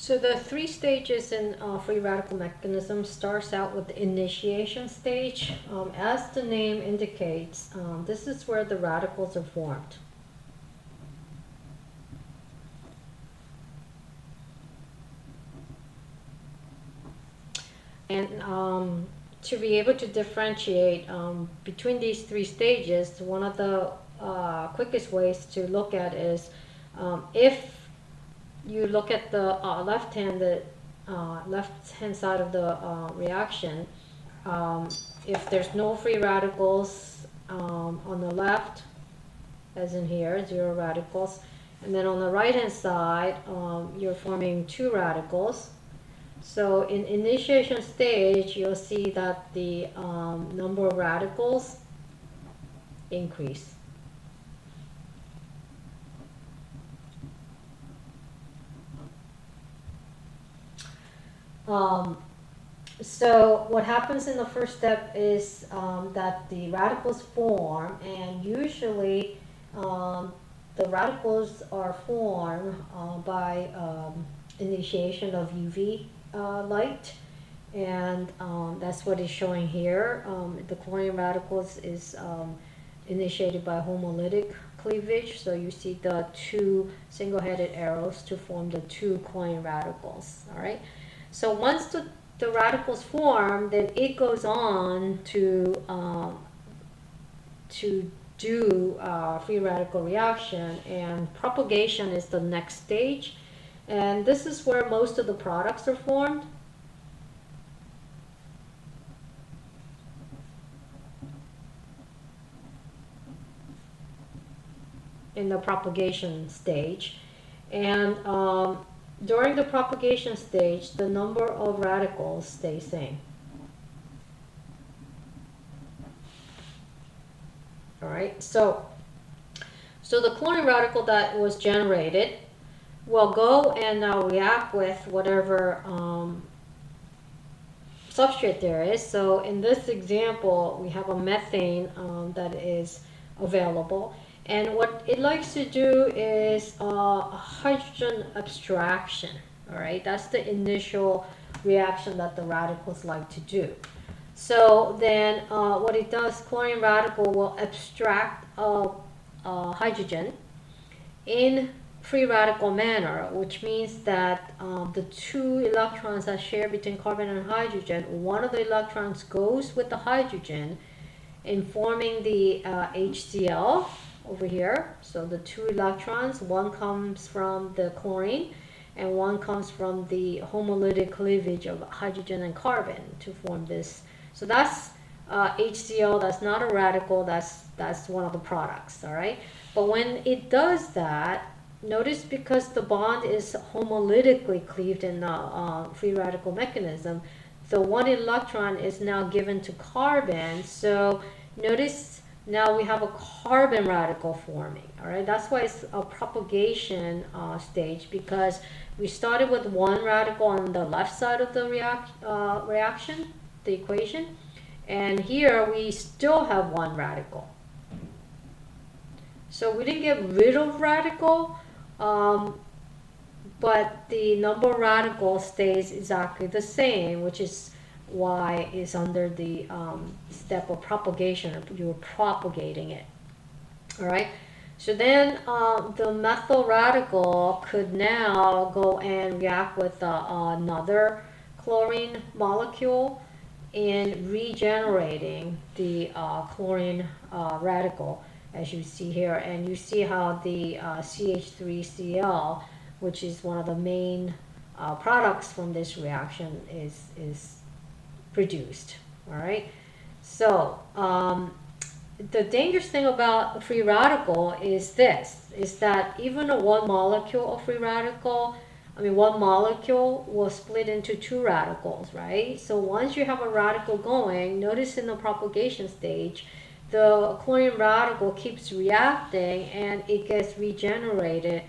So the three stages in free radical mechanism starts out with the initiation stage. As the name indicates, this is where the radicals are formed. And to be able to differentiate between these three stages, one of the quickest ways to look at is if you look at the left-hand side of the reaction, if there's no free radicals on the left, as in here, 0 radicals, and then on the right-hand side, you're forming 2 radicals. So in initiation stage, you'll see that the number of radicals increase. So what happens in the first step is that the radicals form, and usually the radicals are formed by initiation of UV light, and that's what is showing here. The chlorine radicals is initiated by homolytic cleavage, so you see the 2 single-headed arrows to form the 2 chlorine radicals. All right. So once the radicals form, then it goes on to do free radical reaction, and propagation is the next stage, and this is where most of the products are formed. In the propagation stage, and during the propagation stage, the number of radicals stays same. All right, so the chlorine radical that was generated will go and now react with whatever substrate there is. So in this example, we have a methane that is available. And what it likes to do is hydrogen abstraction. All right, that's the initial reaction that the radicals like to do. So then what it does, chlorine radical will abstract hydrogen in free radical manner, which means that the 2 electrons that share between carbon and hydrogen, one of the electrons goes with the hydrogen in forming the HCl over here. So the 2 electrons, one comes from the chlorine and one comes from the homolytic cleavage of hydrogen and carbon to form this. So that's HCl, that's not a radical, that's one of the products, all right? But when it does that, notice because the bond is homolytically cleaved in the free radical mechanism, the 1 electron is now given to carbon. So notice now we have a carbon radical forming. All right, that's why it's a propagation stage, because we started with 1 radical on the left side of the reaction, the equation, and here we still have 1 radical. So we didn't get rid of radical, but the number of radicals stays exactly the same, which is why it's under the step of propagation. You're propagating it. All right. So then the methyl radical could now go and react with another chlorine molecule in regenerating the chlorine radical, as you see here. And you see how the CH3Cl, which is one of the main products from this reaction, is produced. All right. So the dangerous thing about a free radical is this, is that even a 1 molecule of free radical, one molecule will split into 2 radicals, right? So once you have a radical going, notice in the propagation stage, the chlorine radical keeps reacting and it gets regenerated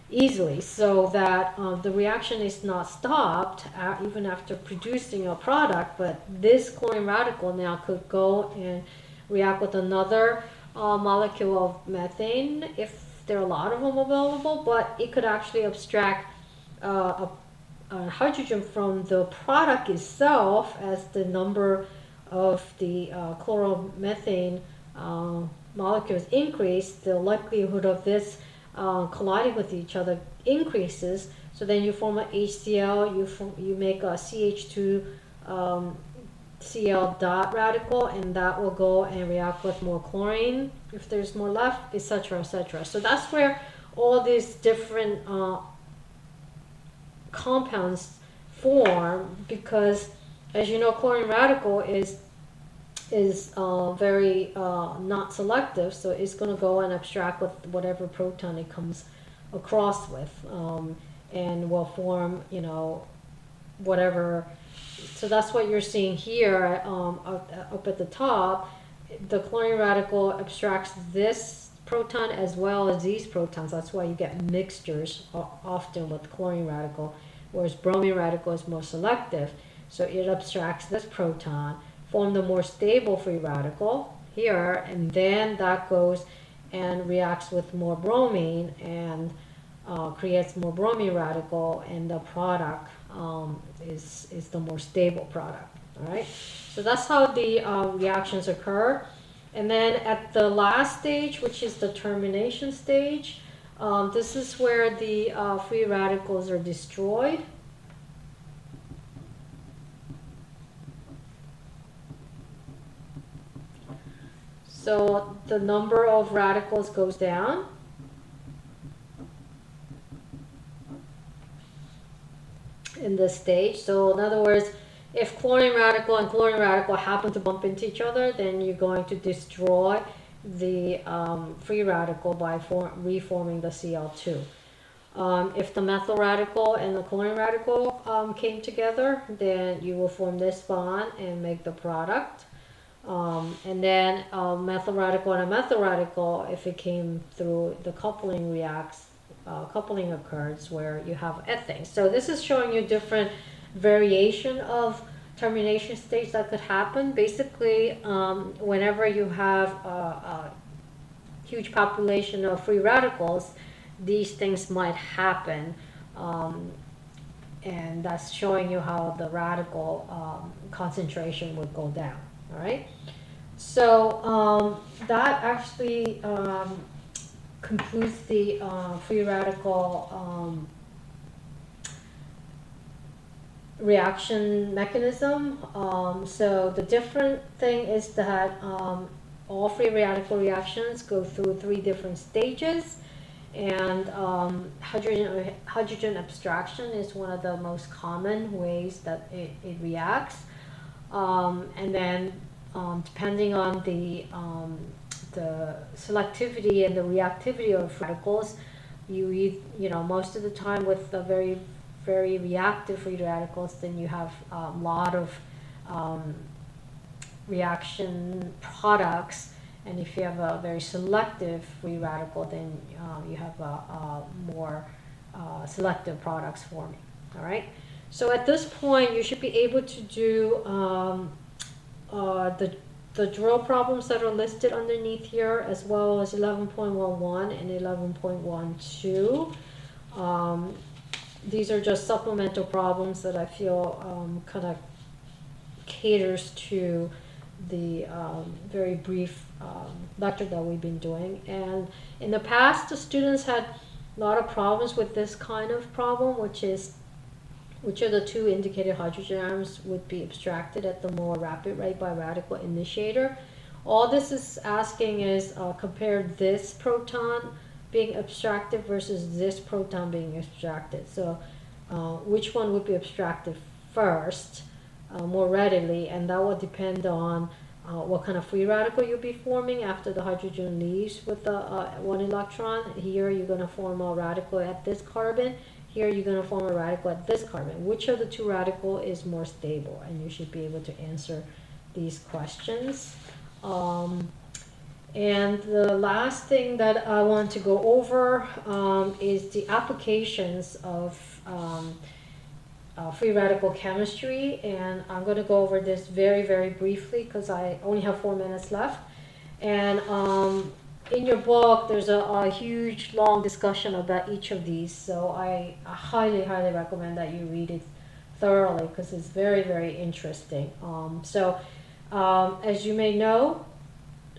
easily, so that the reaction is not stopped even after producing a product, but this chlorine radical now could go and react with another molecule of methane if there are a lot of them available, but it could actually abstract hydrogen from the product itself as the number of the chloromethane molecules increase, the likelihood of this colliding with each other increases. So then you form a HCl, you make a CH2 Cl dot radical, and that will go and react with more chlorine if there's more left, etc., etc. So that's where all these different compounds form, because as you know, chlorine radical is very not selective, so it's going to go and abstract with whatever proton it comes across with, and will form, you know, whatever. So that's what you're seeing here up at the top. The chlorine radical abstracts this proton as well as these protons. That's why you get mixtures often with chlorine radical, whereas bromine radical is more selective. So it abstracts this proton, form the more stable free radical here, and then that goes and reacts with more bromine and creates more bromine radical, and the product is the more stable product. All right, so that's how the reactions occur. And then at the last stage, which is the termination stage, this is where the free radicals are destroyed. So the number of radicals goes down. In this stage. So in other words, if chlorine radical and chlorine radical happen to bump into each other, then you're going to destroy the free radical by reforming the Cl2. If the methyl radical and the chlorine radical came together, then you will form this bond and make the product. And then methyl radical and a methyl radical, if it came through the coupling reacts, coupling occurs where you have ethane. So this is showing you different variation of termination stage that could happen. Basically, whenever you have a huge population of free radicals, these things might happen. And that's showing you how the radical concentration would go down. All right. So that actually concludes the free radical reaction mechanism. So the different thing is that all free radical reactions go through 3 different stages, and hydrogen abstraction is one of the most common ways that it reacts. And then depending on the selectivity and the reactivity of radicals, you know, most of the time with the very reactive free radicals, then you have a lot of reaction products, and if you have a very selective free radical, then you have more selective products forming. All right, so at this point you should be able to do the drill problems that are listed underneath here, as well as 11.11 and 11.12. These are just supplemental problems that I feel kind of caters to the very brief lecture that we've been doing. And in the past, the students had a lot of problems with this kind of problem, which is which of the 2 indicated hydrogen atoms would be abstracted at the more rapid rate by radical initiator. All this is asking is compare this proton being abstracted versus this proton being abstracted. So which one would be abstracted first more readily, and that will depend on what kind of free radical you'll be forming after the hydrogen leaves with the 1 electron. Here you're going to form a radical at this carbon. Here you're going to form a radical at this carbon. Which of the 2 radical is more stable? And you should be able to answer these questions. And the last thing that I want to go over is the applications of free radical chemistry. And I'm going to go over this very briefly because I only have 4 minutes left. And in your book, there's a huge, long discussion about each of these. So I highly, highly recommend that you read it thoroughly because it's very, very interesting. As you may know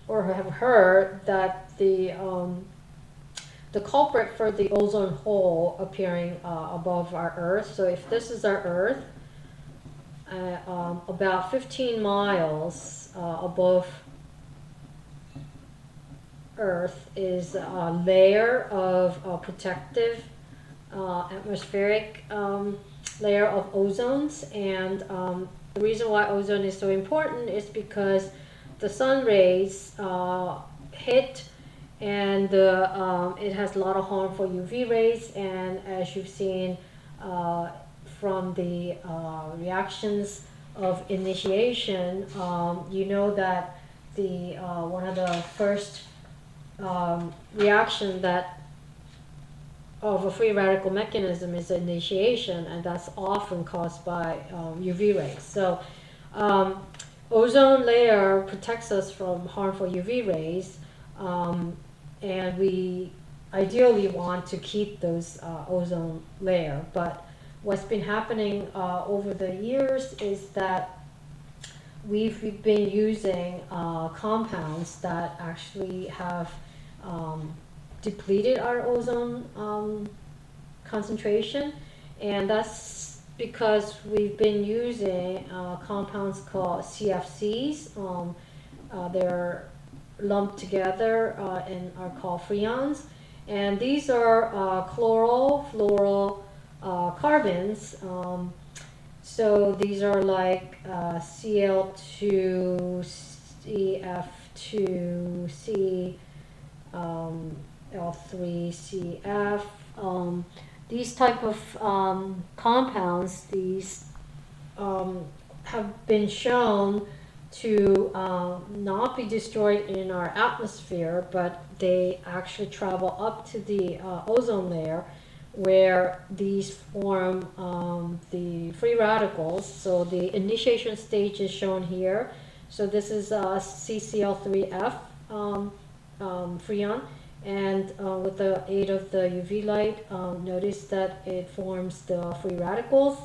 or have heard, that the culprit for the ozone hole appearing above our Earth. So if this is our Earth, about 15 miles above Earth is a layer of protective atmospheric layer of ozones. And the reason why ozone is so important is because the sun rays hit, and it has a lot of harmful UV rays. And as you've seen from the reactions of initiation, you know that the one of the first reaction that of a free radical mechanism is initiation, and that's often caused by UV rays. So ozone layer protects us from harmful UV rays, and we ideally want to keep those ozone layer. But what's been happening over the years is that we've been using compounds that actually have depleted our ozone concentration, and that's because we've been using compounds called CFCs. They're lumped together and are called freons, and these are chlorofluorocarbons. So these are like Cl2, CF2, L3CF. These type of compounds, these have been shown to not be destroyed in our atmosphere, but they actually travel up to the ozone layer, where these form the free radicals. So the initiation stage is shown here. So this is CCl3F freon, and with the aid of the UV light, notice that it forms the free radicals.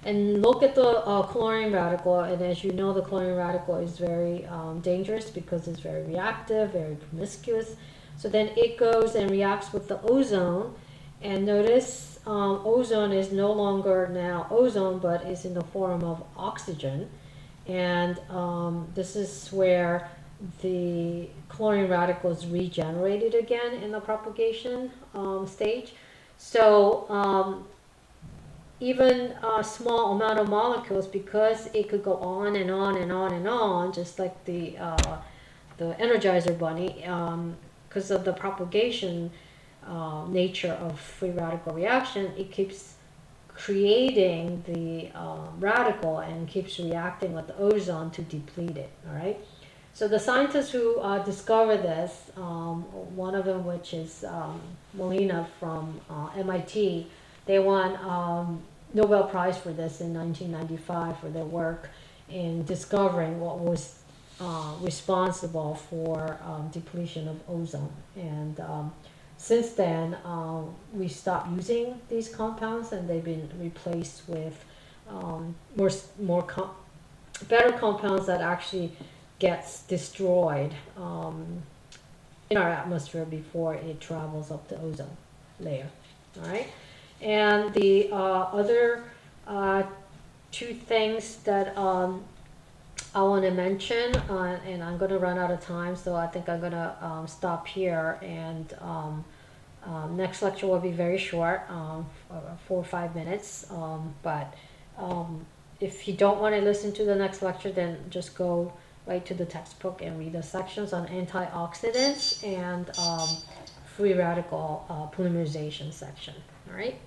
And look at the chlorine radical, and as you know, the chlorine radical is very dangerous because it's very reactive, very promiscuous. So then it goes and reacts with the ozone, and notice ozone is no longer now ozone, but is in the form of oxygen. And this is where the chlorine radical is regenerated again in the propagation stage. So even a small amount of molecules, because it could go on and on and on and on, just like the Energizer Bunny, because of the propagation nature of free radical reaction, it keeps creating the radical and keeps reacting with the ozone to deplete it. All right. So the scientists who discovered this, one of them, which is Molina from MIT, they won Nobel Prize for this in 1995 for their work in discovering what was responsible for depletion of ozone. And since then, we stopped using these compounds, and they've been replaced with better compounds that actually gets destroyed in our atmosphere before it travels up the ozone layer. All right. And the other two things that I want to mention, and I'm going to run out of time, so I think I'm going to stop here. And next lecture will be very short, 4 or 5 minutes. But if you don't want to listen to the next lecture, then just go right to the textbook and read the sections on antioxidants and free radical polymerization section. All right.